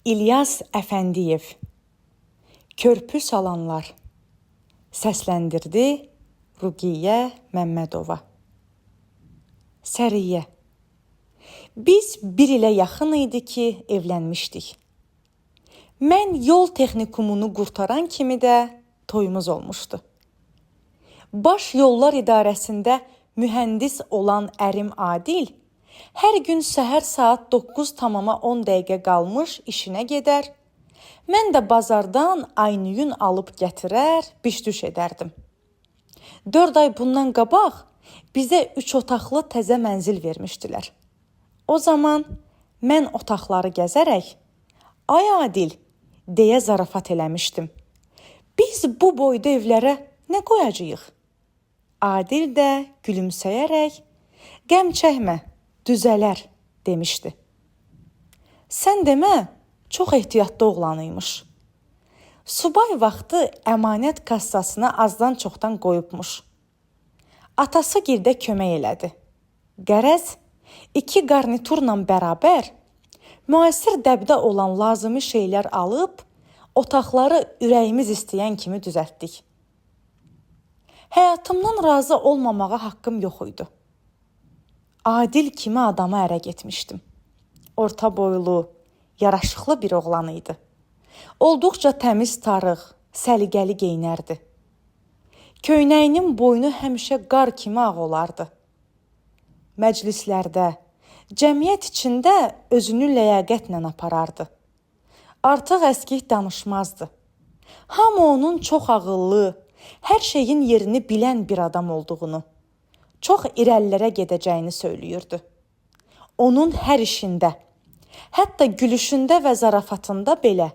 İlyas Əfəndiyev. Körpü salanlar. Səsləndirdi Ruqiyyə Məmmədova. Səriyyə. Biz 1 ilə yaxın idi ki, evlənmişdik. Mən yol texnikumunu qurtaran kimi də toyumuz olmuşdu. Baş Yollar İdarəsində mühəndis olan ərim Adil hər gün səhər saat 9:10 dəqiqə qalmış işinə gedər, mən də bazardan aynıyın alıb gətirər, biş-düş edərdim. 4 ay bundan qabaq bizə 3 otaqlı təzə mənzil vermişdilər. O zaman mən otaqları gəzərək, "Ay Adil," deyə zarafat eləmişdim. "Biz bu boyda evlərə nə qoyacağıq?" Adil də gülümsəyərək, "Qəm çəkmə, düzələr," demişdi. Sən demə, çox ehtiyatlı oğlan imiş. Subay vaxtı əmanət kassasına azdan çoxdan qoyubmuş. Atası girdə kömək elədi. Qərəz 2 qarniturla bərabər müasir dəbdə olan lazımi şeylər alıb, otaqları ürəyimiz istəyən kimi düzəltdik. Həyatımdan razı olmamağa haqqım yox idi. Adil kimi adama ərə getmişdim. Orta boylu, yaraşıqlı bir oğlan idi. Olduqca təmiz tarıq, səliqəli geyinərdi. Köynəyinin boynu həmişə qar kimi ağ olardı. Məclislərdə, cəmiyyət içində özünü ləyaqətlə aparardı. Artıq əskik danışmazdı. Hamı onun çox ağıllı, hər şeyin yerini bilən bir adam olduğunu, çox irəlilərə gedəcəyini söyləyirdi. Onun hər işində, hətta gülüşündə və zarafatında belə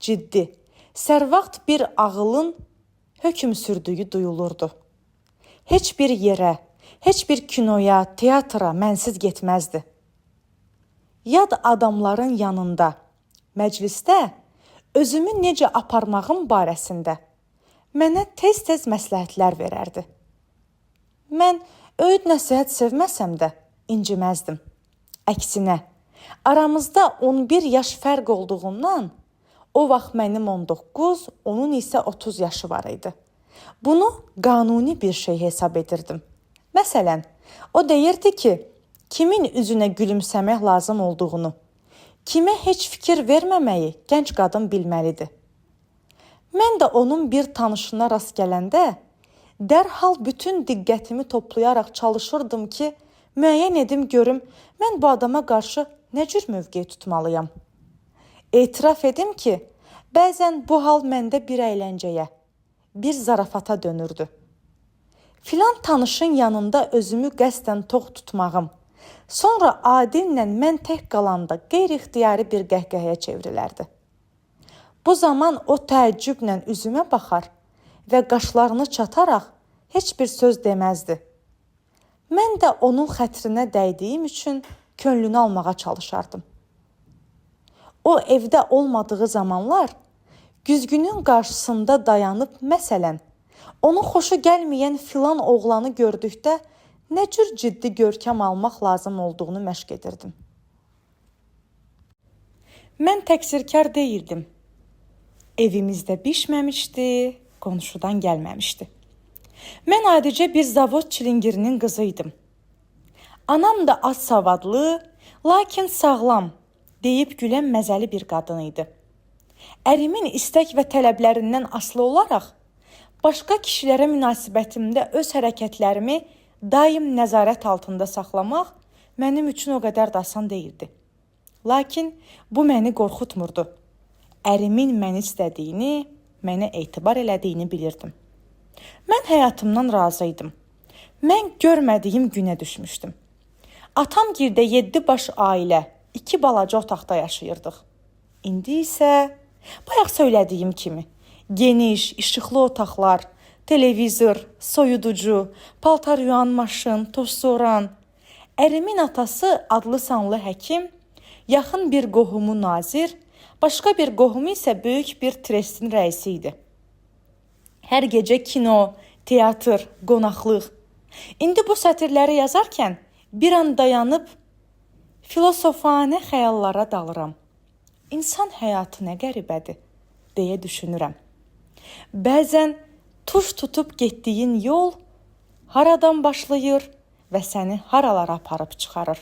ciddi, sərvaxt bir ağılın hökm sürdüyü duyulurdu. Heç bir yerə, heç bir kinoya, teatra mənsiz getməzdi. Yad adamların yanında, məclisdə özümü necə aparmağım barəsində mənə tez-tez məsləhətlər verərdi. Mən öyüd nəsihət sevməsəm də inciməzdim. Əksinə, aramızda 11 yaş fərq olduğundan, o vaxt mənim 19, onun isə 30 yaşı var idi. Bunu qanuni bir şey hesab edirdim. Məsələn, o deyirdi ki, kimin üzünə gülümsəmək lazım olduğunu, kimə heç fikir verməməyi gənc qadın bilməlidir. Mən də onun bir tanışına rast gələndə dərhal bütün diqqətimi toplayaraq çalışırdım ki, müəyyən edim görüm, mən bu adama qarşı nə cür mövqe tutmalıyam. Etiraf edim ki, bəzən bu hal məndə bir əyləncəyə, bir zarafata dönürdü. Filan tanışın yanında özümü qəsdən tox tutmağım, sonra Adillə mən tək qalanda qeyri-ixtiyari bir qəhqəhəyə çevrilərdi. Bu zaman o təəccüblə üzümə baxar və qaşlarını çataraq heç bir söz deməzdi. Mən də onun xətrinə dəydiyim üçün könlünü almağa çalışardım. O evdə olmadığı zamanlar güzgünün qarşısında dayanıb, məsələn, onun xoşu gəlməyən filan oğlanı gördükdə nə cür ciddi görkəm almaq lazım olduğunu məşq edirdim. Mən təqsirkar deyildim. Evimizdə bişməmişdi, qonşudan gəlməmişdi. Mən adicə bir zavod çilingirinin qızı idim. Anam da az savadlı, lakin sağlam, deyib gülən məzəli bir qadın idi. Ərimin istək və tələblərindən asılı olaraq, başqa kişilərə münasibətimdə öz hərəkətlərimi daim nəzarət altında saxlamaq mənim üçün o qədər də asan deyildi. Lakin bu məni qorxutmurdu. Ərimin məni istədiyini, mənə etibar elədiyini bilirdim. Mən həyatımdan razı idim. Mən görmədiyim günə düşmüşdüm. Atam girdə 7 baş ailə, 2 balaca otaqda yaşayırdıq. İndi isə, bayaq söylədiyim kimi, geniş, işıqlı otaqlar, televizor, soyuducu, paltar yuyan maşın, tozsoran. Ərimin atası adlı sanlı həkim, yaxın bir qohumu nazir, başqa bir qohumu isə böyük bir trestin rəisi idi. Hər gecə kino, teatr, qonaqlıq. İndi bu sətirləri yazarkən bir an dayanıb filosofanə xəyallara dalıram. İnsan həyatı nə qəribədir, deyə düşünürəm. Bəzən tuş tutub getdiyin yol haradan başlayır və səni haralara aparıb çıxarır.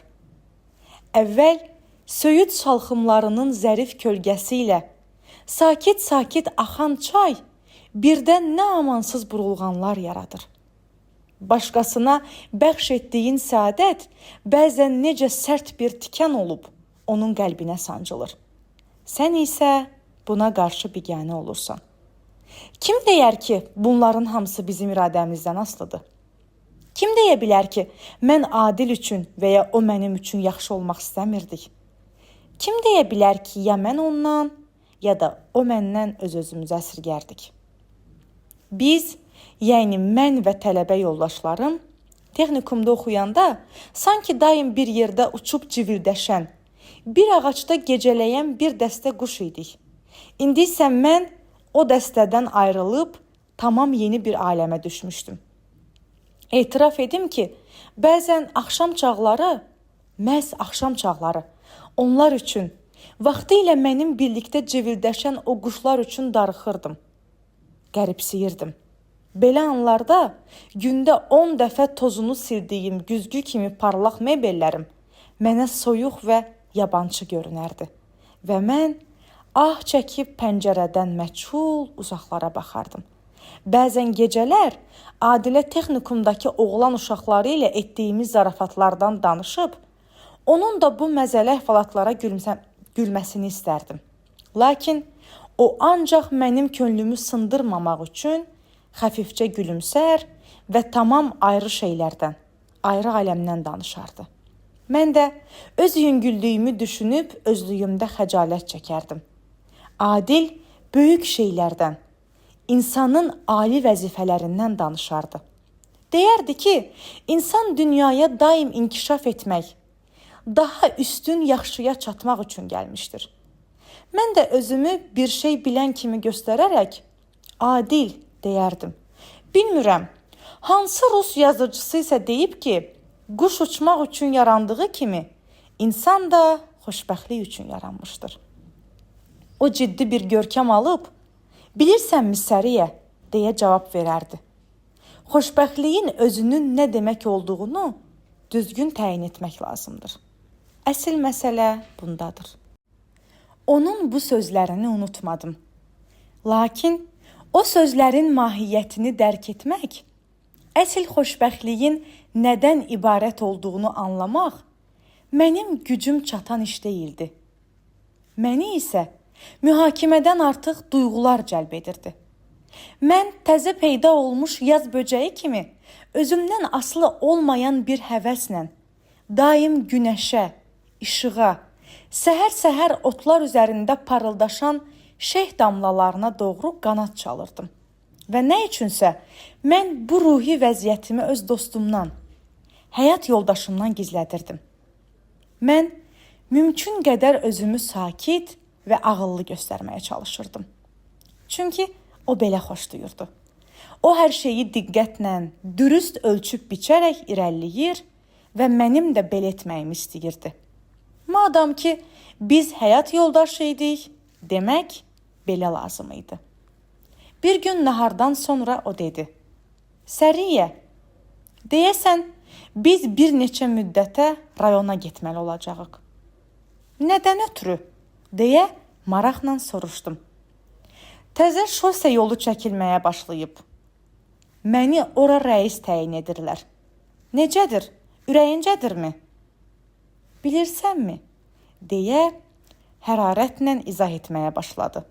Əvvəl söyüd salxımlarının zərif kölgəsi ilə sakit-sakit axan çay birdən nə amansız burulğanlar yaradır. Başqasına bəxş etdiyin səadət bəzən necə sərt bir tikan olub onun qəlbinə sancılır. Sən isə buna qarşı biganə olursan. Kim deyər ki, bunların hamısı bizim iradəmizdən asılıdır? Kim deyə bilər ki, mən Adil üçün və ya o mənim üçün yaxşı olmaq istəmirdik? Kim deyə bilər ki, ya mən ondan, ya da o məndən öz-özümüzə əsirgərdik? Biz, yəni mən və tələbə yoldaşlarım, texnikumda oxuyanda sanki daim bir yerdə uçub civildəşən, bir ağacda gecələyən bir dəstə quş idik. İndi isə mən o dəstədən ayrılıb tamam yeni bir aləmə düşmüşdüm. Etiraf edim ki, bəzən axşam çağları, məhz axşam çağları onlar üçün, vaxtı ilə mənim birlikdə civildəşən o quşlar üçün darıxırdım. Qəribsiyirdim. Belə anlarda gündə 10 dəfə tozunu sildiyim güzgü kimi parlaq mebellərim mənə soyuq və yabancı görünərdi. Və mən ah çəkib pəncərədən məchul uzaqlara baxardım. Bəzən gecələr Adilə texnikumdakı oğlan uşaqları ilə etdiyimiz zarafatlardan danışıb, onun da bu məzəli əhvalatlara gülməsini istərdim. Lakin o ancaq mənim könlümü sındırmamaq üçün xəfifcə gülümsər və tamam ayrı şeylərdən, ayrı aləmdən danışardı. Mən də öz yüngüllüyümü düşünüb özlüyümdə xəcalət çəkərdim. Adil böyük şeylərdən, insanın ali vəzifələrindən danışardı. Deyərdi ki, insan dünyaya daim inkişaf etmək, daha üstün yaxşıya çatmaq üçün gəlmişdir. Mən də özümü bir şey bilən kimi göstərərək, Adil deyərdim. Bilmirəm, hansı rus yazıcısı isə deyib ki, quş uçmaq üçün yarandığı kimi, insan da xoşbəxtlik üçün yaranmışdır. O ciddi bir görkəm alıb, bilirsənmi Səriyə, deyə cavab verərdi. Xoşbəxtliyin özünün nə demək olduğunu düzgün təyin etmək lazımdır. Əsl məsələ bundadır. Onun bu sözlərini unutmadım. Lakin o sözlərin mahiyyətini dərk etmək, əsl xoşbəxtliyin nədən ibarət olduğunu anlamaq mənim gücüm çatan iş deyildi. Məni isə mühakimədən artıq duyğular cəlb edirdi. Mən təzə peyda olmuş yaz böcəyi kimi özümdən asılı olmayan bir həvəslə daim günəşə, işığa, səhər-səhər otlar üzərində parıldaşan şeyh damlalarına doğru qanad çalırdım. Və nə üçünsə mən bu ruhi vəziyyətimi öz dostumdan, həyat yoldaşımdan gizlədirdim. Mən mümkün qədər özümü sakit və ağıllı göstərməyə çalışırdım. Çünki o belə xoşlayırdı. O hər şeyi diqqətlə, dürüst ölçüb biçərək irəliləyir və mənim də belə etməyimi istəyirdi. Madam ki, biz həyat yoldaşı idik, demək belə lazım idi. Bir gün nahardan sonra o dedi, Səriyə, deyəsən, biz bir neçə müddətə rayona getməli olacağıq. Nədən ötürü? Deyə maraqla soruşdum. Təzə şose yolu çəkilməyə başlayıb. Məni ora rəis təyin edirlər. Necədir? Ürəyincədirmi? Bilirsənmi? Deyə hərarətlə izah etməyə başladı.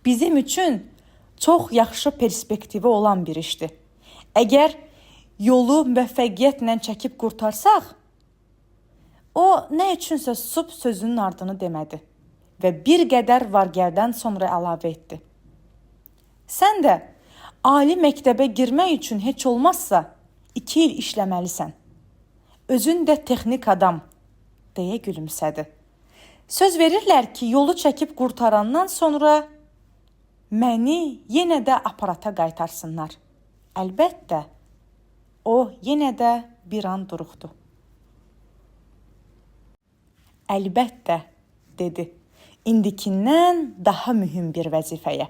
Bizim üçün çox yaxşı perspektivi olan bir işdir. Əgər yolu müvəffəqiyyətlə çəkib qurtarsaq, o nə üçünsə susub sözünün ardını demədi və bir qədər var-gəldən sonra əlavə etdi. Sən də ali məktəbə girmək üçün heç olmazsa 2 il işləməlisən. Özün də texnik adam, deyə gülümsədi. Söz verirlər ki, yolu çəkib qurtarandan sonra məni yenə də aparata qaytarsınlar. Əlbəttə, o yenə də bir an duruxdu. Əlbəttə, dedi. indikindən daha mühüm bir vəzifəyə.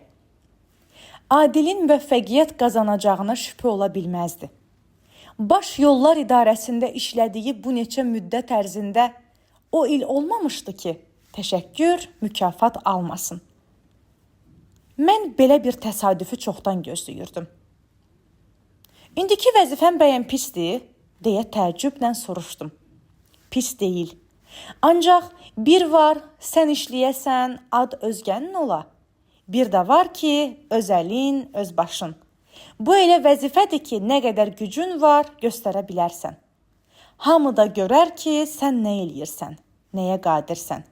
Adilin müvəffəqiyyət qazanacağına şübhə ola bilməzdi. Baş Yollar İdarəsində işlədiyi bu neçə müddət ərzində o il olmamışdı ki, təşəkkür, mükafat almasın. Mən belə bir təsadüfü çoxdan gözləyirdim. İndiki vəzifəm bəyəm pisdir, deyə təəccüblə soruşdum. Pis deyil. Ancaq bir var, sən işləyəsən, ad özgənin ola. Bir də var ki, öz əlin, öz başın. Bu elə vəzifədir ki, nə qədər gücün var, göstərə bilərsən. Hamı da görər ki, sən nə eləyirsən, nəyə qadirsən.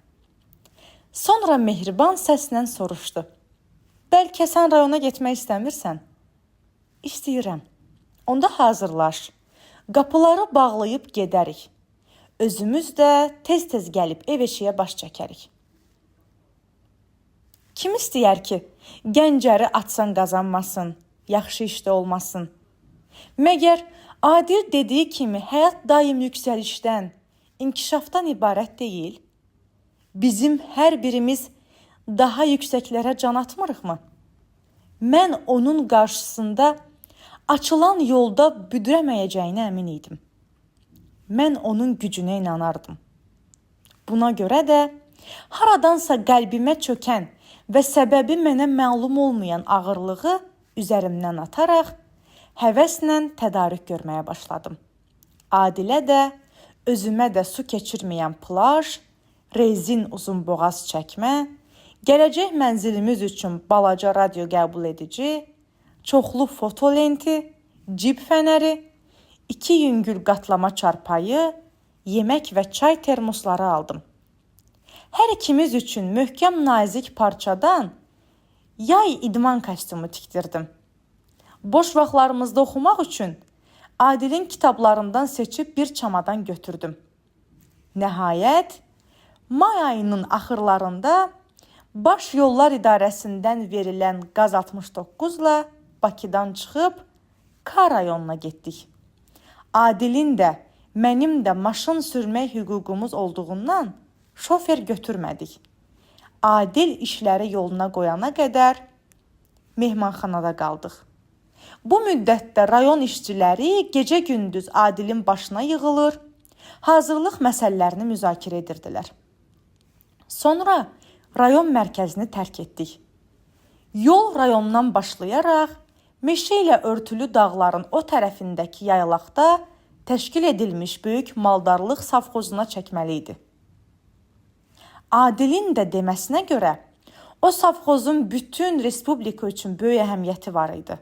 Sonra mehriban səslə soruşdu. Bəlkə sən rayona getmək istəmirsən? İstəyirəm. Onda hazırlaş. Qapıları bağlayıb gedərik. Özümüz də tez-tez gəlib ev eşiyə baş çəkərik. Kim istəyər ki, gəncəri atsan qazanmasın, yaxşı işdə olmasın? Məgər Adil dediyi kimi həyat daim yüksəlişdən, inkişafdan ibarət deyil? Bizim hər birimiz daha yüksəklərə can atmırıqmı? Mən onun qarşısında açılan yolda büdürəməyəcəyinə əmin idim. Mən onun gücünə inanardım. Buna görə də haradansa qəlbimə çökən və səbəbi mənə məlum olmayan ağırlığı üzərimdən ataraq həvəslə tədarük görməyə başladım. Adilə də, özümə də su keçirməyən plaj, rezin uzunboğaz çəkmə, gələcək mənzilimiz üçün balaca radio qəbul edici, çoxlu fotolenti, cib fənəri, 2 yüngül qatlama çarpayı, yemək və çay termosları aldım. Hər ikimiz üçün möhkəm nazik parçadan yay idman kostyumu tikdirdim. Boş vaxtlarımızda oxumaq üçün Adilin kitablarından seçib bir çamadan götürdüm. Nəhayət, may ayının axırlarında Baş Yollar İdarəsindən verilən Qaz 69-la Bakıdan çıxıb K rayonuna getdik. Adilin də, mənim də maşın sürmək hüququmuz olduğundan şofer götürmədik. Adil işləri yoluna qoyana qədər mehmanxanada qaldıq. Bu müddətdə rayon işçiləri gecə-gündüz Adilin başına yığılır, hazırlıq məsələlərini müzakirə edirdilər. Sonra rayon mərkəzini tərk etdik. Yol rayondan başlayaraq meşə ilə örtülü dağların o tərəfindəki yaylaqda təşkil edilmiş böyük maldarlıq savxozuna çəkməli idi. Adilin də deməsinə görə o savxozun bütün respublika üçün böyük əhəmiyyəti var idi.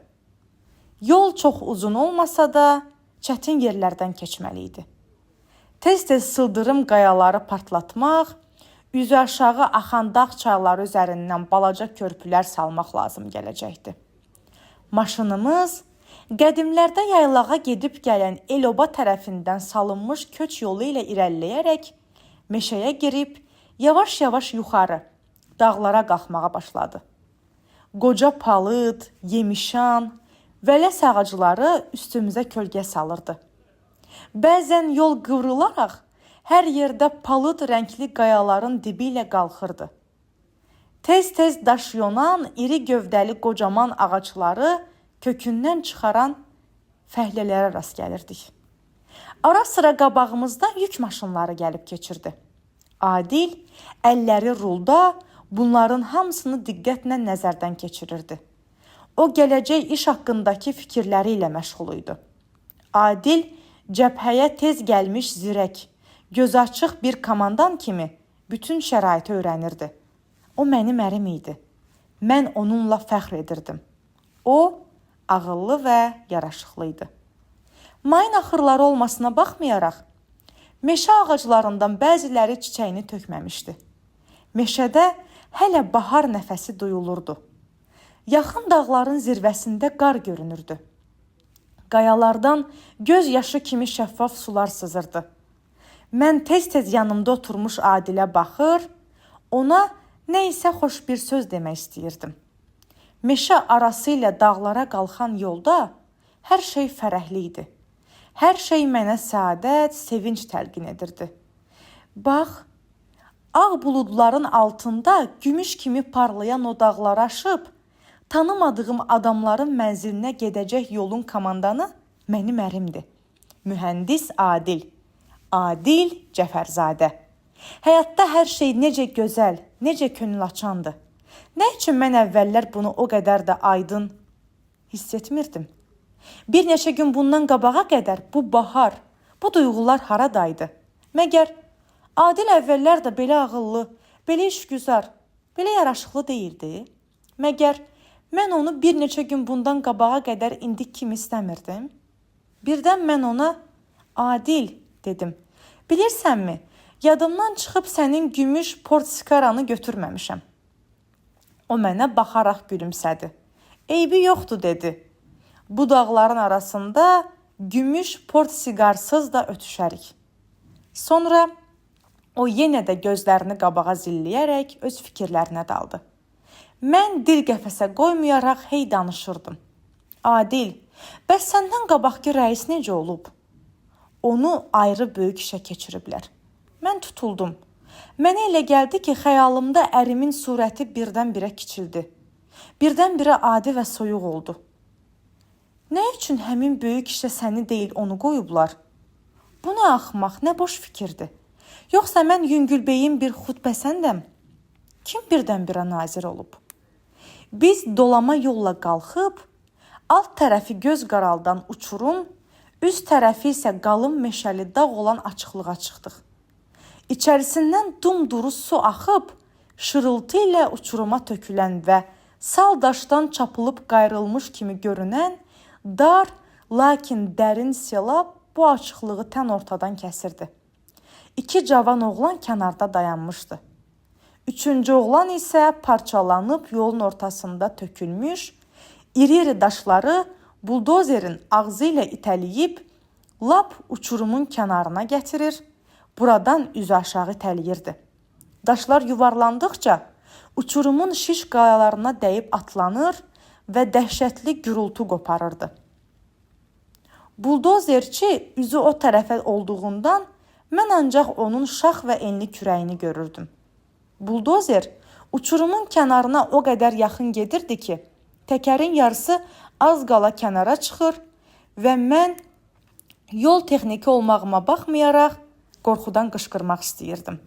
Yol çox uzun olmasa da çətin yerlərdən keçməli idi. Tez-tez sıldırım qayaları partlatmaq, üzü aşağı axan dağ çayları üzərindən balaca körpülər salmaq lazım gələcəkdi. Maşınımız qədimlərdə yaylağa gedib gələn el-oba tərəfindən salınmış köç yolu ilə irəliləyərək meşəyə girib yavaş-yavaş yuxarı dağlara qalxmağa başladı. Qoca palıd, yemişan, vələs ağacları üstümüzə kölgə salırdı. Bəzən yol qıvrılaraq hər yerdə palıd rəngli qayaların dibi ilə qalxırdı. Tez-tez daş yonan, iri gövdəli qocaman ağacları kökündən çıxaran fəhlələrə rast gəlirdik. Ara-sıra qabağımızda yük maşınları gəlib keçirdi. Adil əlləri rulda bunların hamısını diqqətlə nəzərdən keçirirdi. O gələcək iş haqqındakı fikirləri ilə məşğul idi. Adil cəbhəyə tez gəlmiş zirək, göz açıq bir komandan kimi bütün şəraiti öyrənirdi. O mənim ərim idi. Mən onunla fəxr edirdim. O, ağıllı və yaraşıqlı idi. Mayın axırları olmasına baxmayaraq, meşə ağaclarından bəziləri çiçəyini tökməmişdi. Meşədə hələ bahar nəfəsi duyulurdu. Yaxın dağların zirvəsində qar görünürdü. Qayalardan göz yaşı kimi şəffaf sular sızırdı. Mən tez-tez yanımda oturmuş Adilə baxır, ona nə isə xoş bir söz demək istəyirdim. Meşə arası ilə dağlara qalxan yolda hər şey fərəhli idi. Hər şey mənə səadət, sevinç təlqin edirdi. Bax, Ağ buludların altında gümüş kimi parlayan o dağlar aşıb, tanımadığım adamların mənzilinə gedəcək yolun komandanı mənim ərimdir. Mühəndis Adil. Adil Cəfərzadə. Həyatda hər şey necə gözəl, necə könül açandır. Nə üçün mən əvvəllər bunu o qədər də aydın hiss etmirdim? Bir neçə gün bundan qabağa qədər bu bahar, bu duyğular haradaydı? Məgər Adil əvvəllər də belə ağıllı, belə işgüzar, belə yaraşıqlı deyildi? Məgər mən onu bir neçə gün bundan qabağa qədər indi kimi istəmirdim? Birdən mən ona Adil dedim. Bilirsənmi, yadımdan çıxıb sənin gümüş portsikaranı götürməmişəm. O mənə baxaraq gülümsədi. Eybi yoxdur dedi. Bu dağların arasında gümüş portsigarsız da ötüşərik. Sonra o yenə də gözlərini qabağa zilləyərək öz fikirlərinə daldı. Mən dil qəfəsə qoymayaraq hey danışırdım. Adil, bəs səndən qabaqki rəis necə olub? Onu ayrı böyük işə keçiriblər. Mən tutuldum. Mənə elə gəldi ki, xəyalımda ərimin surəti birdən-birə kiçildi. Birdən-birə adi və soyuq oldu. Nə üçün həmin böyük işə səni deyil onu qoyublar? Bu nə axmaq, nə boş fikirdir. Yoxsa mən yüngülbeyin bir xudpəsəndəm? Kim birdən-birə nazir olub? Biz dolama yolla qalxıb, alt tərəfi göz qaraldan uçurum, üst tərəfi isə qalın meşəli dağ olan açıqlığa çıxdıq. İçərisindən dumduru su axıb, şırıltı ilə uçuruma tökülən və sal daşdan çapılıb qayrılmış kimi görünən dar, lakin dərin selab bu açıqlığı tən ortadan kəsirdi. İki cavan oğlan kənarda dayanmışdı. Üçüncü oğlan isə parçalanıb yolun ortasında tökülmüş, iri-iri daşları buldozerin ağzı ilə itələyib, lap uçurumun kənarına gətirir, buradan üzü aşağı itələyirdi. Daşlar yuvarlandıqca uçurumun şiş qayalarına dəyib atlanır və dəhşətli gürültü qoparırdı. Buldozerçi üzü o tərəfə olduğundan mən ancaq onun şax və enli kürəyini görürdüm. Buldozer uçurumun kənarına o qədər yaxın gedirdi ki, təkərin yarısı az qala kənara çıxır və mən yol texniki olmağıma baxmayaraq qorxudan qışqırmaq istəyirdim.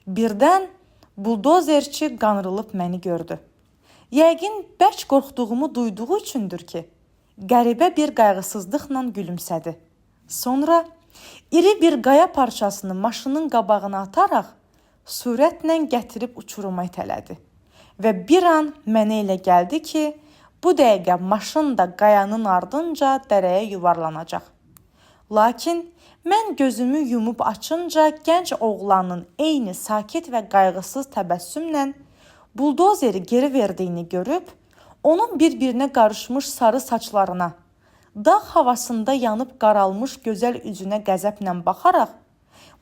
Birdən buldozerçi qanrılıb məni gördü. Yəqin bərk qorxduğumu duyduğu üçündür ki, qəribə bir qayğısızlıqla gülümsədi. Sonra iri bir qaya parçasını maşının qabağına ataraq sürətlə gətirib uçuruma itələdi. Və bir an mənə elə gəldi ki, bu dəqiqə maşın da qayanın ardınca dərəyə yuvarlanacaq. Lakin mən gözümü yumub açınca gənc oğlanın eyni sakit və qayğısız təbəssümlə buldozeri geri verdiyini görüb, onun bir-birinə qarışmış sarı saçlarına, dağ havasında yanıb qaralmış gözəl üzünə qəzəblə baxaraq,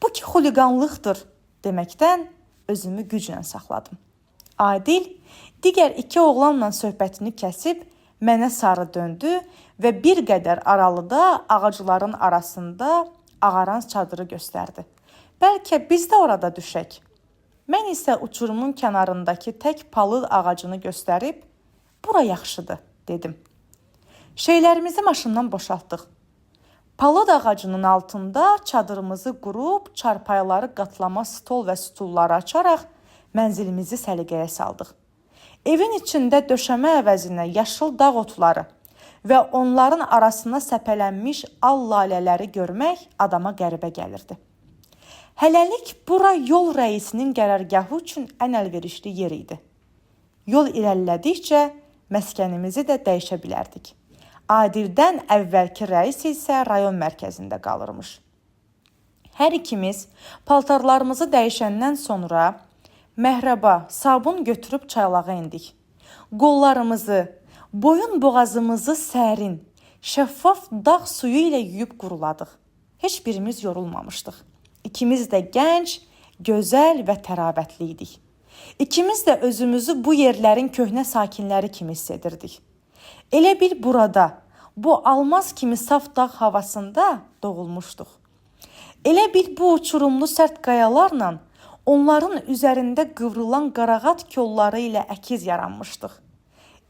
bu ki xuliqanlıqdır deməkdən özümü güclə saxladım. Adil digər iki oğlanla söhbətini kəsib mənə sarı döndü və bir qədər aralıda ağacların arasında ağaran çadırı göstərdi. Bəlkə biz də orada düşək. Mən isə uçurumun kənarındakı tək palıd ağacını göstərib, bura yaxşıdır, dedim. Şeylərimizi maşından boşaltdıq. Palıd ağacının altında çadırımızı qurub, çarpayları qatlama stol və stulları açaraq mənzilimizi səliqəyə saldıq. Evin içində döşəmə əvəzinə yaşıl dağ otları və onların arasına səpələnmiş al lalələri görmək adama qəribə gəlirdi. Hələlik bura yol rəisinin qərargahı üçün ən əlverişli yer idi. Yol irəlilədikcə məskənimizi də dəyişə bilərdik. Adildən əvvəlki rəis isə rayon mərkəzində qalırmış. Hər ikimiz paltarlarımızı dəyişəndən sonra məhrəba, sabun götürüb çaylağa endik. Qollarımızı, boyun boğazımızı sərin, şəffaf dağ suyu ilə yuyub quruladıq. Heç birimiz yorulmamışdıq. İkimiz də gənc, gözəl və təravətli idik. İkimiz də özümüzü bu yerlərin köhnə sakinləri kimi hiss edirdik. Elə bil burada, bu almaz kimi saf dağ havasında doğulmuşduq. Elə bil bu uçurumlu sərt qayalarla Onların üzərində qıvrılan qarağat kolları ilə əkiz yaranmışdıq.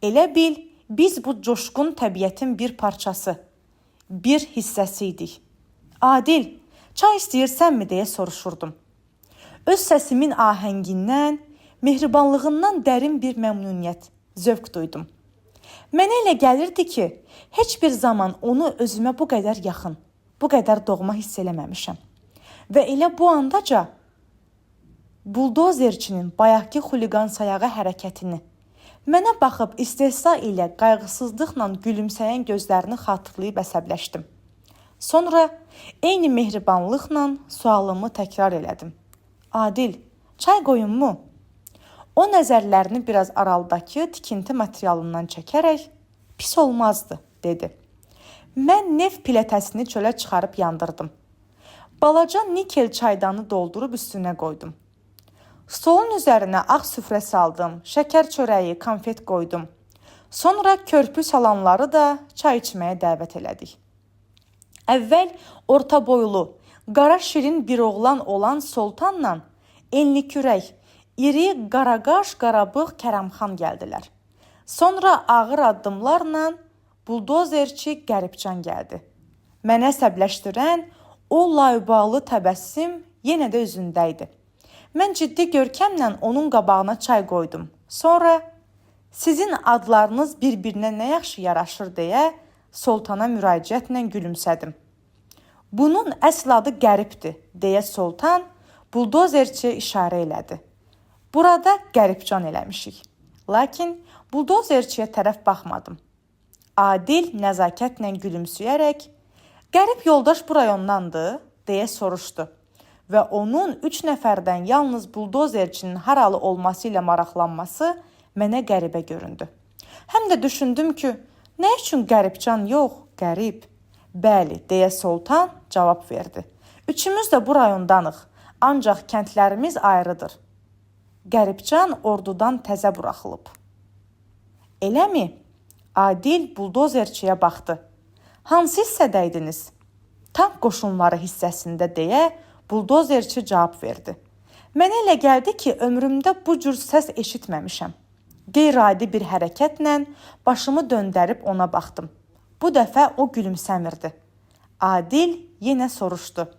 Elə bil, biz bu coşqun təbiətin bir parçası, bir hissəsi idik. Adil, çay istəyirsənmi deyə soruşurdum. Öz səsimin ahəngindən, mehribanlığından dərin bir məmnuniyyət, zövq duydum. Mənə elə gəlirdi ki, heç bir zaman onu özümə bu qədər yaxın, bu qədər doğma hiss eləməmişəm. Və elə bu andaca buldozerçinin bayaqki xuliqan sayağı hərəkətini, mənə baxıb istehza ilə qayğısızlıqla gülümsəyən gözlərini xatırlayıb əsəbləşdim. Sonra eyni mehribanlıqla sualımı təkrar elədim. Adil, çay qoyunmu? O nəzərlərini biraz araldakı tikinti materialından çəkərək, pis olmazdı, dedi. Mən neft pilətəsini çölə çıxarıb yandırdım. Balaca nikel çaydanı doldurub üstünə qoydum. Stolun üzərinə ağ süfrə saldım, şəkər çörəyi, konfet qoydum. Sonra körpü salanları da çay içməyə dəvət elədik. Əvvəl orta boylu, qara şirin bir oğlan olan Soltanla enli kürək, iri qaraqaş, qarabığ Kərəmxan gəldilər. Sonra ağır addımlarla buldozerçi Qəribcan gəldi. Mənə əsəbləşdirən o laybalı təbəssüm yenə də üzündə idi. Mən ciddi görkəmlə onun qabağına çay qoydum. Sonra sizin adlarınız bir-birinə nə yaxşı yaraşır deyə Soltana müraciətlə gülümsədim. Bunun əsl adı Qəribdir, deyə Soltan buldozerçiyə işarə elədi. Burada Qəribcan eləmişik. Lakin buldozerçiyə tərəf baxmadım. Adil nəzakətlə gülümsüyərək, Qərib yoldaş bu rayondandır, deyə soruşdu. Və onun 3 nəfərdən yalnız buldozerçinin haralı olması ilə maraqlanması mənə qəribə göründü. Həm də düşündüm ki, nə üçün Qəribcan yox, Qərib? Bəli, deyə Soltan cavab verdi. Üçümüz də bu rayondanıq, ancaq kəndlərimiz ayrıdır. Qəribcan ordudan təzə buraxılıb. Eləmi? Adil buldozerçiyə baxdı. Hansı hissədəydiniz? Tank qoşunları hissəsində deyə buldozerçi cavab verdi. Mənə elə gəldi ki, ömrümdə bu cür səs eşitməmişəm. Qeyri-adi bir hərəkətlə başımı döndərib ona baxdım. Bu dəfə o gülümsəmirdi. Adil yenə soruşdu.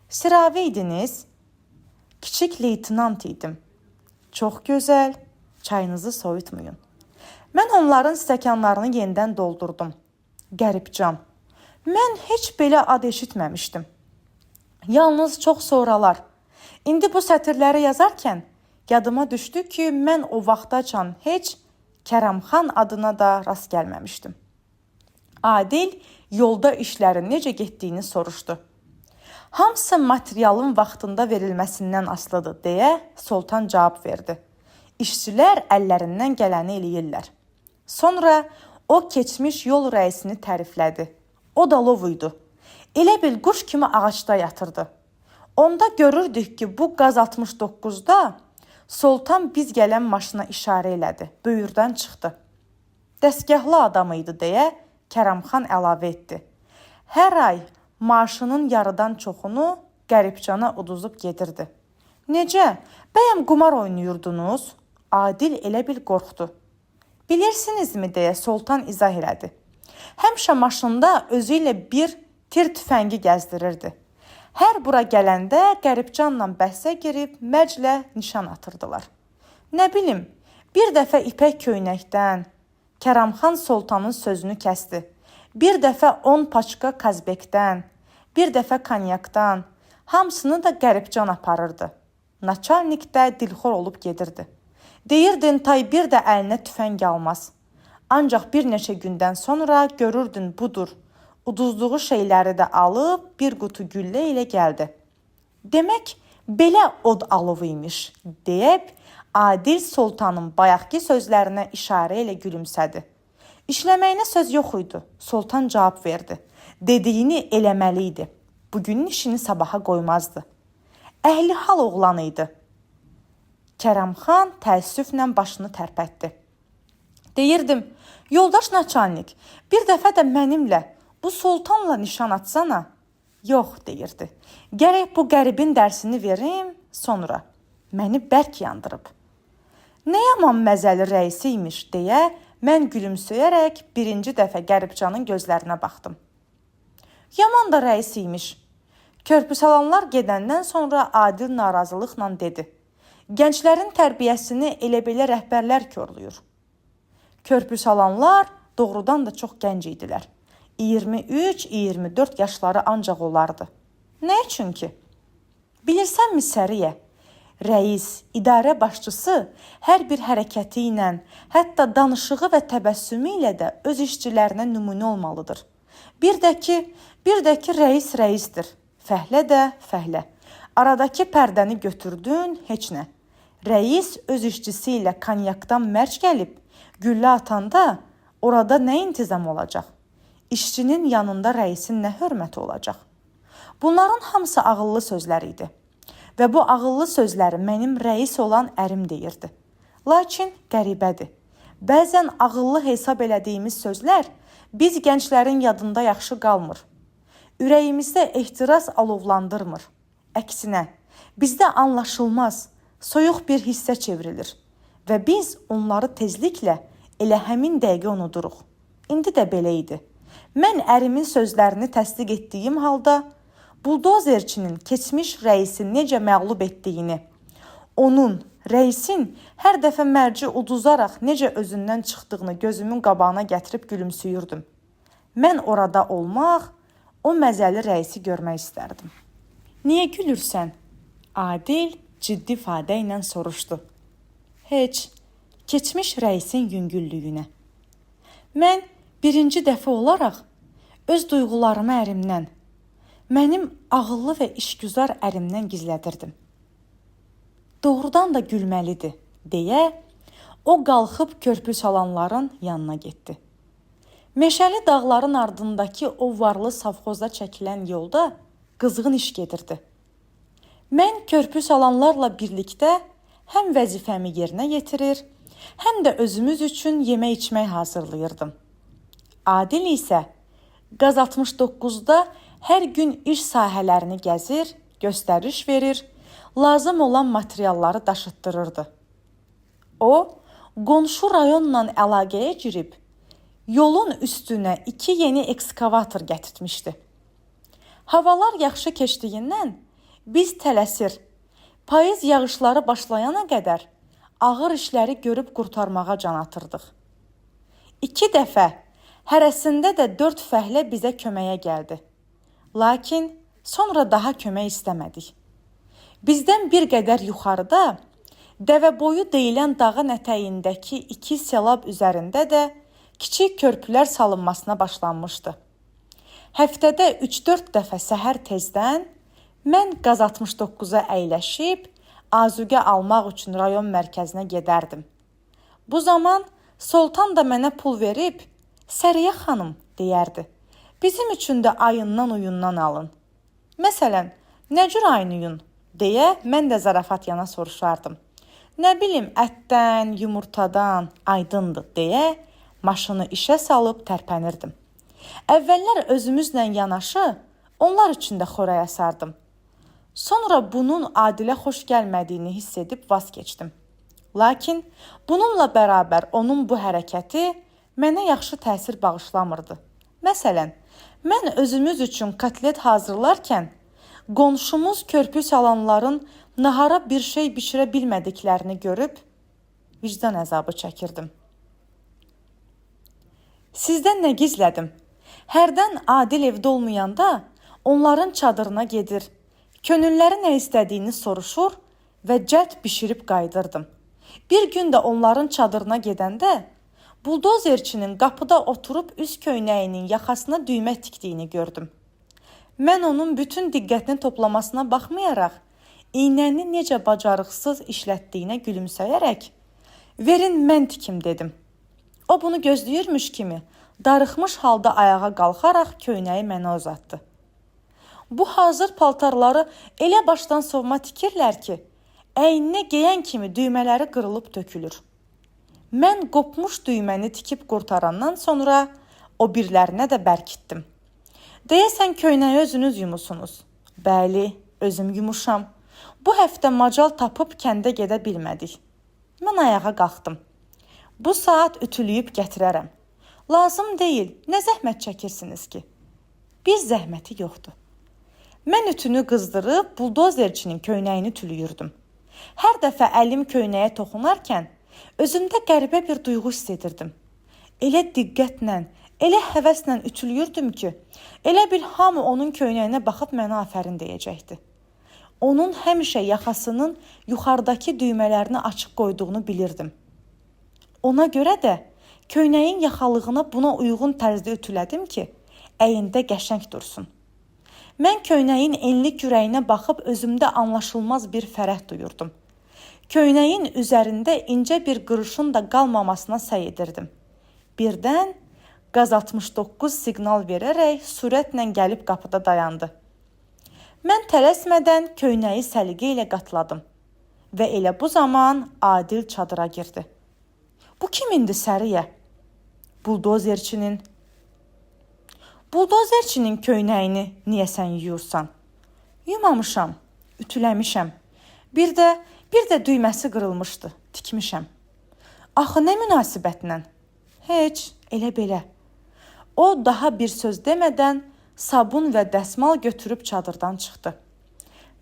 Siravi idiniz? Kiçik leytinant idim. Çox gözəl, çayınızı soyutmayın. Mən onların stəkanlarını yenidən doldurdum. Qəribcan, mən heç belə ad eşitməmişdim. Yalnız çox sonralar. İndi bu sətirləri yazarkən yadıma düşdü ki, mən o vaxtacan heç Kərəmxan adına da rast gəlməmişdim. Adil yolda işlərin necə getdiyini soruşdu. Hamısı materialın vaxtında verilməsindən asılıdır, deyə Soltan cavab verdi. İşçilər əllərindən gələni eləyirlər. Sonra o keçmiş yol rəisini təriflədi. O da lov idi. Elə bil quş kimi ağacda yatırdı. Onda görürdük ki, bu Qaz 69-da Soltan biz gələn maşına işarə elədi. Böyürdən çıxdı. Dəstgahlı adam idi deyə Kərəmxan əlavə etdi. Hər ay maaşının yarıdan çoxunu Qəribcana uduzub gedirdi. Necə? Bəyəm qumar oynayırdınız? Adil elə bil qorxdu. Bilirsinizmi deyə Soltan izah elədi. Həmişə maşında özü ilə bir tir tüfəngi gəzdirirdi. Hər bura gələndə Qəribcanla bəhsə girib məclə nişan atırdılar. Nə bilim, bir dəfə ipək köynəkdən Kərəmxan Soltanın sözünü kəsdi. Bir dəfə 10 paçka Kazbekdən, bir dəfə konyakdan, hamısını da Qəribcan aparırdı. Naçalnik də dilxor olub gedirdi. Deyirdin, tay bir də əlinə tüfəng almaz. Ancaq bir neçə gündən sonra görürdün budur. Uduzduğu şeyləri də alıb bir qutu güllə ilə gəldi. Demək, belə od alovu imiş, deyib Adil Soltanın bayaqki sözlərinə işarə ilə gülümsədi. İşləməyinə söz yox idi. Soltan cavab verdi. Dediyini eləməli idi. Bugünün işini sabaha qoymazdı. Əhli hal oğlan idi. Kərəmxan təəssüflə başını tərpətdi. Deyirdim, yoldaş naçalnik, bir dəfə də mənimlə bu Soltanla nişan atsana. Yox, deyirdi. Gərək bu qəribin dərsini verim, sonra. məni bərk yandırıb. Nə yaman məzəli rəisi imiş deyə mən gülümsəyərək birinci dəfə Qəribcanın gözlərinə baxdım. Yaman da rəisi imiş. Körpü salanlar gedəndən sonra Adil narazılıqla dedi. Gənclərin tərbiyəsini elə-belə rəhbərlər korlayır. Körpü salanlar doğrudan da çox gənc idilər. 23-24 yaşları ancaq olardı. Nə üçün ki? Bilirsənmi Səriyə? Rəis, idarə başçısı hər bir hərəkəti ilə, hətta danışığı və təbəssümü ilə də öz işçilərinə nümunə olmalıdır. Bir də ki rəis rəisdir. Fəhlə də fəhlə. Aradakı pərdəni götürdün, heç nə. Rəis öz işçisi ilə kanyakdan mərc gəlib, güllə atanda orada nə intizam olacaq? İşçinin yanında rəisin nə hörməti olacaq? Bunların hamısı ağıllı sözlər idi. Və bu ağıllı sözləri mənim rəis olan ərim deyirdi. Lakin qəribədir. Bəzən ağıllı hesab elədiyimiz sözlər biz gənclərin yadında yaxşı qalmır. Ürəyimizdə ehtiras alovlandırmır. Əksinə, bizdə anlaşılmaz, soyuq bir hissə çevrilir və biz onları tezliklə elə həmin dəqiqə unuduruq. İndi də belə idi. Mən ərimin sözlərini təsdiq etdiyim halda buldozerçinin keçmiş rəisi necə məğlub etdiyini, onun, rəisin hər dəfə mərci uduzaraq necə özündən çıxdığını gözümün qabağına gətirib gülümsüyürdüm. Mən orada olmaq, o məzəli rəisi görmək istərdim. Niyə gülürsən? Adil ciddi ifadə ilə soruşdu. Heç, keçmiş rəisin yüngüllüyünə. Mən birinci dəfə olaraq öz duyğularımı ərimdən, mənim ağıllı və işgüzar ərimdən gizlədirdim. Doğrudan da gülməlidir, deyə o qalxıb körpü salanların yanına getdi. Meşəli dağların ardındakı o varlı savxozda çəkilən yolda qızğın iş gedirdi. Mən körpü salanlarla birlikdə həm vəzifəmi yerinə yetirir, həm də özümüz üçün yemək-içmək hazırlayırdım. Adil isə Qaz 69-da hər gün iş sahələrini gəzir, göstəriş verir, lazım olan materialları daşıtdırırdı. O, qonşu rayonla əlaqəyə girib, yolun üstünə 2 yeni ekskavator gətirtmişdi. Havalar yaxşı keçdiyindən biz tələsir, payız yağışları başlayana qədər ağır işləri görüb qurtarmağa can atırdıq. 2 dəfə, hərəsində də 4 fəhlə bizə köməyə gəldi. Lakin sonra daha kömək istəmədik. Bizdən bir qədər yuxarıda, Dəvəboyu deyilən dağın ətəyindəki 2 səlab üzərində də kiçik körpülər salınmasına başlanmışdı. Həftədə 3-4 dəfə səhər tezdən mən Qaz 69-a əyləşib, azuqə almaq üçün rayon mərkəzinə gedərdim. Bu zaman Soltan da mənə pul verib, Səriyə xanım, deyərdi. Bizim üçün də ayından uyundan alın. Məsələn, nə cür ayın, deyə mən də zarafat yana soruşardım. Nə bilim, ətdən, yumurtadan, aydındır, deyə maşını işə salıb tərpənirdim. Əvvəllər özümüzlə yanaşı, onlar üçün də xoraya sardım. Sonra bunun Adilə xoş gəlmədiyini hiss edib vaz keçdim. Lakin bununla bərabər onun bu hərəkəti mənə yaxşı təsir bağışlamırdı. Məsələn, mən özümüz üçün kotlet hazırlarkən qonşumuz körpü salanların nahara bir şey bişirə bilmədiklərini görüb vicdan əzabı çəkirdim. Sizdən nə gizlədim? Hərdən Adil evdə olmayanda onların çadırına gedir, könülləri nə istədiyini soruşur və cəld bişirib qayıdırdım. Bir gün də onların çadırına gedəndə buldozerçinin qapıda oturub üst köynəyinin yaxasına düymə tikdiyini gördüm. Mən onun bütün diqqətini toplamasına baxmayaraq, iynəni necə bacarıqsız işlətdiyinə gülümsəyərək, verin mən tikim dedim. O bunu gözləyirmiş kimi, darıxmış halda ayağa qalxaraq köynəyi mənə uzatdı. Bu hazır paltarları elə başdan sovma tikirlər ki, əyninə geyən kimi düymələri qırılıb tökülür. Mən qopmuş düyməni tikib qurtarandan sonra o birlərinə də bərkitdim. Deyəsən köynəyi özünüz yumusunuz. Bəli, özüm yumuşam. Bu həftə macal tapıb kəndə gedə bilmədik. Mən ayağa qalxdım. Bu saat ütülüyüb gətirərəm. Lazım deyil, nə zəhmət çəkirsiniz ki? Bir zəhməti yoxdur. Mən ütünü qızdırıb buldozerçinin köynəyini ütülüyürdüm. Hər dəfə əlim köynəyə toxunarkən özümdə qəribə bir duyğu hiss edirdim. Elə diqqətlə, elə həvəslə ütülüyürdüm ki, elə bil hamı onun köynəyinə baxıb mənə afərin deyəcəkdi. Onun həmişə yaxasının yuxarıdakı düymələrini açıq qoyduğunu bilirdim. Ona görə də köynəyin yaxalığına buna uyğun tərzdə ütülədim ki, əyində qəşəng dursun. Mən köynəyin enli kürəyinə baxıb özümdə anlaşılmaz bir fərəh duyurdum. Köynəyin üzərində incə bir qırışın da qalmamasına səy edirdim. Birdən Qaz 69 siqnal verərək sürətlə gəlib qapıda dayandı. Mən tələsmədən köynəyi səliqə ilə qatladım və elə bu zaman Adil çadıra girdi. Bu kimindir Səriyə? Buldozerçinin. Buldozerçinin köynəyini niyə sən yuyursan? Yumamışam, ütüləmişəm. Bir də düyməsi qırılmışdı, tikmişəm. Axı nə münasibətlə? Heç, elə belə. O daha bir söz demədən sabun və dəsmal götürüb çadırdan çıxdı.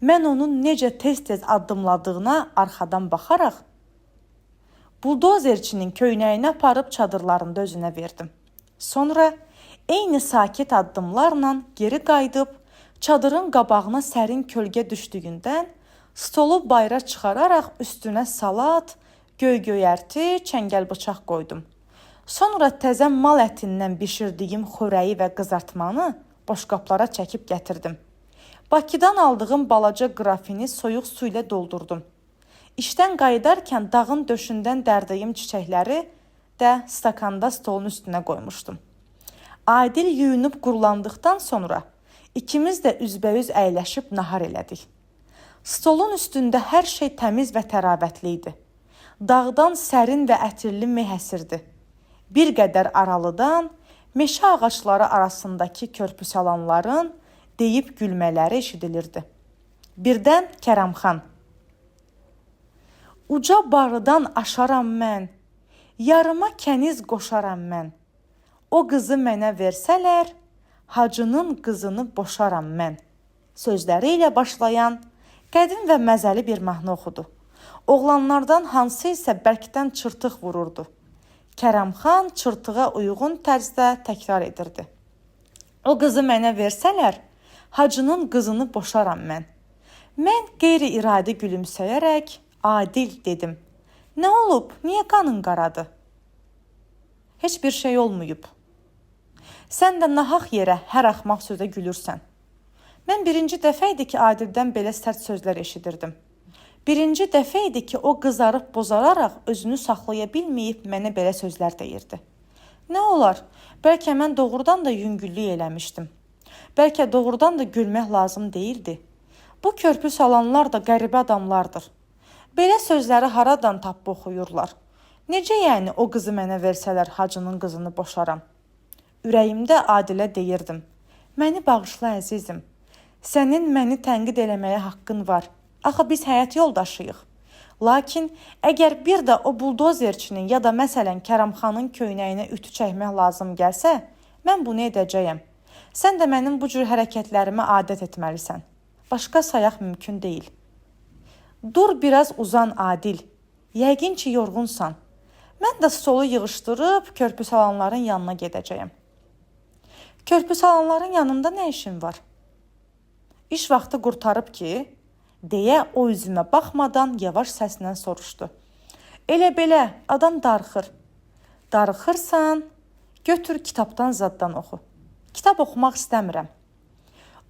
Mən onun necə tez-tez addımladığına arxadan baxaraq buldozerçinin köynəyini aparıb çadırlarında özünə verdim. Sonra eyni sakit addımlarla geri qayıdıb çadırın qabağına sərin kölgə düşdüyündən stolu bayıra çıxararaq üstünə salat, göy-göyərti, çəngəl bıçaq qoydum. Sonra təzə mal ətindən bişirdiyim xörəyi və qızartmanı boşqablara çəkib gətirdim. Bakıdan aldığım balaca qrafini soyuq su ilə doldurdum. İşdən qayıdarkən dağın döşündən dərdiyim çiçəkləri də stakanda stolun üstünə qoymuşdum. Adil yuyunub qurulandıqdan sonra ikimiz də üzbəüz əyləşib nahar elədik. Stolun üstündə hər şey təmiz və təravətli idi. Dağdan sərin və ətirli meh əsirdi. Bir qədər aralıdan meşə ağacları arasındakı körpü salanların deyib gülmələri eşidilirdi. Birdən Kərəmxan: Uca barıdan aşaram mən, yarıma kəniz qoşaram mən. O qızı mənə versələr, hacının qızını boşaram mən. Sözləri ilə başlayan qədim və məzəli bir mahnı oxudu. Oğlanlardan hansı isə bərkdən çırtıq vururdu. Kərəmxan çırtığa uyğun tərzdə təkrar edirdi. O qızı mənə versələr, hacının qızını boşaram mən. Mən qeyri-iradi gülümsəyərək Adil dedim. Nə olub? Niyə qanın qaradı? Heç bir şey olmayıb. Sən də nahaq yerə hər axmaq sözə gülürsən. Mən birinci dəfə idi ki, Adildən belə sərt sözlər eşidirdim. Birinci dəfə idi ki, o qızarıb bozararaq özünü saxlaya bilməyib mənə belə sözlər deyirdi. Nə olar? Bəlkə mən doğrudan da yüngüllük eləmişdim. Bəlkə doğrudan da gülmək lazım deyildi. Bu körpü salanlar da qəribə adamlardır. Belə sözləri haradan tapıb oxuyurlar? Necə yəni o qızı mənə versələr hacının qızını boşaram? Ürəyimdə Adilə deyirdim. Məni bağışla əzizim. Sənin məni tənqid eləməyə haqqın var. Axı biz həyat yoldaşıyıq. Lakin əgər bir də o buldozerçinin ya da məsələn Kərəmxanın köynəyinə ütü çəkmək lazım gəlsə, mən bunu edəcəyəm. Sən də mənim bu cür hərəkətlərimə adət etməlisən. Başqa sayaq mümkün deyil. Dur biraz uzan Adil. Yəqin ki yorğunsan. Mən də stolu yığışdırıb körpü salanların yanına gedəcəyəm. Körpü salanların yanında nə işin var? İş vaxtı qurtarıb ki, deyə o üzümə baxmadan yavaş səslə soruşdu. Elə belə, adam darıxır. Darıxırsan, götür kitabdan zaddan oxu. Kitab oxumaq istəmirəm.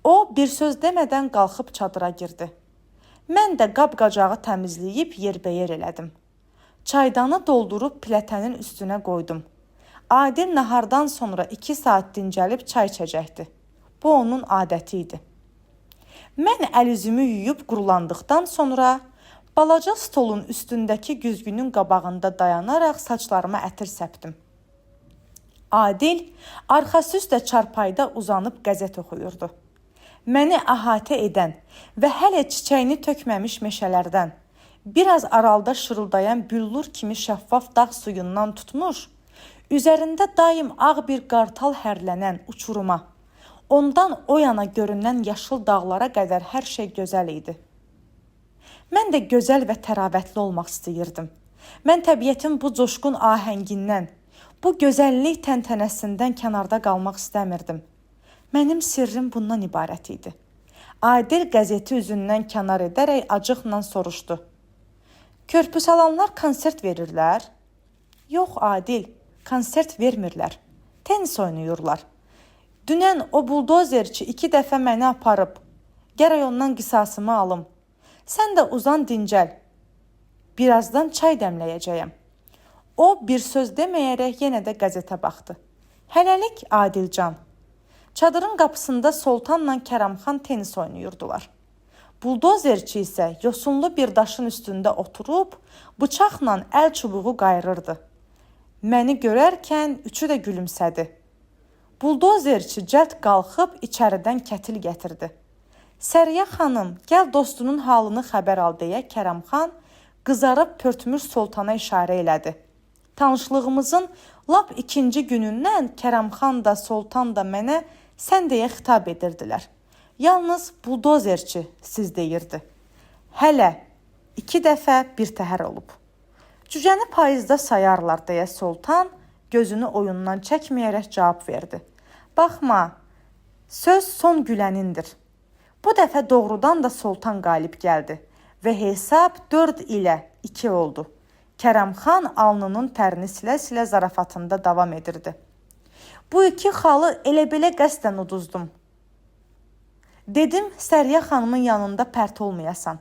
O bir söz demədən qalxıb çadıra girdi. Mən də qab-qacağı təmizləyib yerbəyer elədim. Çaydanı doldurub plətənin üstünə qoydum. Adil nahardan sonra 2 saat dincəlib çay içəcəkdi. Bu onun adəti idi. Mən əl-üzümü yuyub qurulandıqdan sonra balaca stolun üstündəki güzgünün qabağında dayanaraq saçlarıma ətir səpdim. Adil arxası üstə çarpayda uzanıb qəzet oxuyurdu. məni əhatə edən və hələ çiçəyini tökməmiş meşələrdən, biraz aralıda şırıldayan büllur kimi şəffaf dağ suyundan tutmuş, üzərində daim ağ bir qartal hərlənən uçuruma, ondan o yana görünən yaşıl dağlara qədər hər şey gözəl idi. Mən də gözəl və təravətli olmaq istəyirdim. Mən təbiətin bu coşqun ahəngindən, bu gözəllik təntənəsindən kənarda qalmaq istəmirdim. Mənim sirrim bundan ibarət idi. Adil qəzeti üzündən kənar edərək acıqla soruşdu. Körpü salanlar konsert verirlər? Yox, Adil, konsert vermirlər. Tenis oynayırlar. Dünən o buldozerçi 2 dəfə məni aparıb. Gərək ondan qisasımı alım. Sən də uzan dincəl. Birazdan çay dəmləyəcəyəm. O bir söz deməyərək yenə də qəzetə baxdı. Hələlik Adilcan. Çadırın qapısında Soltanla Kəramxan tenis oynayırdılar. Buldozerçi isə yosunlu bir daşın üstündə oturub, bıçaqla əl çubuğu qayırırdı. Məni görərkən üçü də gülümsədi. Buldozerçi cəld qalxıb içəridən kətil gətirdi. Səriyə xanım, gəl dostunun halını xəbər al deyə Kəramxan qızarıb pörtmüş Soltana işarə elədi. Tanışlığımızın lap 2-ci günündən Kəramxan da Soltan da mənə sən deyə xitab edirdilər. Yalnız buldozerçi siz deyirdi. Hələ 2 dəfə bir təhər olub. Cücəni payızda sayarlar deyə Soltan gözünü oyundan çəkməyərək cavab verdi. Baxma, söz son gülənindir. Bu dəfə doğrudan da Soltan qalib gəldi və hesab 4 ilə 2 oldu. Kəramxan alnının tərini silə-silə zarafatında davam edirdi. Bu 2 xalı elə-belə qəsdən uduzdum. Dedim, Səriyə xanımın yanında pərt olmayasan.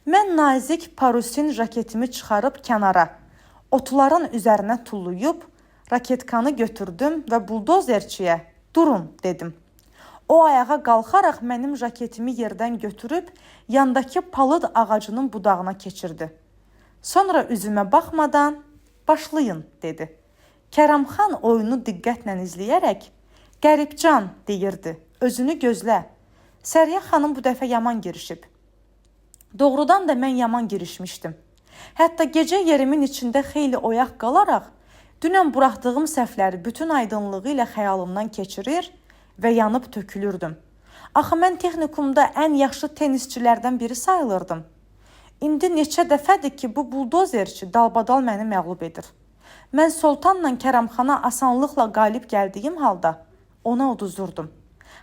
Mən nazik parusin raketimi çıxarıb kənara, otların üzərinə tullayıb, raketkanı götürdüm və buldozerçiyə durun dedim. O ayağa qalxaraq mənim raketimi yerdən götürüb, yandakı palıd ağacının budağına keçirdi. Sonra üzümə baxmadan, başlayın dedi. Kəramxan oyunu diqqətlə izləyərək, qəribcan deyirdi, özünü gözlə. Səriyə xanım bu dəfə yaman girişib. Doğrudan da mən yaman girişmişdim. Hətta gecə yerimin içində xeyli oyaq qalaraq, dünən buraxdığım səhvləri bütün aydınlığı ilə xəyalımdan keçirir və yanıb tökülürdüm. Axı mən texnikumda ən yaxşı tenisçilərdən biri sayılırdım. İndi neçə dəfədir ki, bu buldozerçi dalbadal məni məğlub edir. Mən Soltanla Kəramxana asanlıqla qalib gəldiyim halda ona uduzurdum.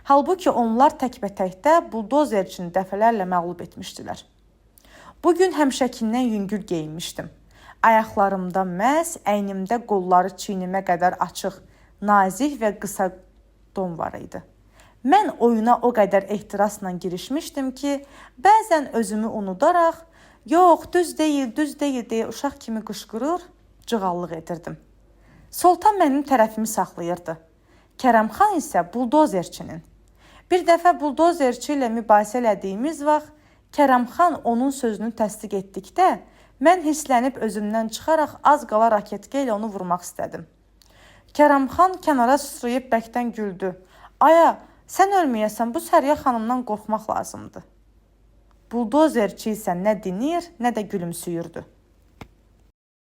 Halbuki onlar təkbətəkdə buldozerçini dəfələrlə məğlub etmişdilər. Bugün həmişəkindən yüngül geyinmişdim. Ayaqlarımda məhz, əynimdə qolları çiynimə qədər açıq, nazik və qısa don var idi. Mən oyuna o qədər ehtirasla girişmişdim ki, bəzən özümü unudaraq, yox, düz deyil deyə uşaq kimi qışqırır, cığallıq edirdim. Soltan mənim tərəfimi saxlayırdı. Kəramxan isə buldozerçinin. Bir dəfə buldozerçi ilə mübahisə elədiyimiz vaxt, Kəramxan onun sözünü təsdiq etdikdə, mən hisslənib özümdən çıxaraq az qala raketə ilə onu vurmaq istədim. Kəramxan kənara sıçrayıb bəkdən güldü. Aya, sən ölməyəsən, bu Səriyə xanımdan qorxmaq lazımdır. Buldozerçi isə nə dinir, nə də gülümsüyürdü.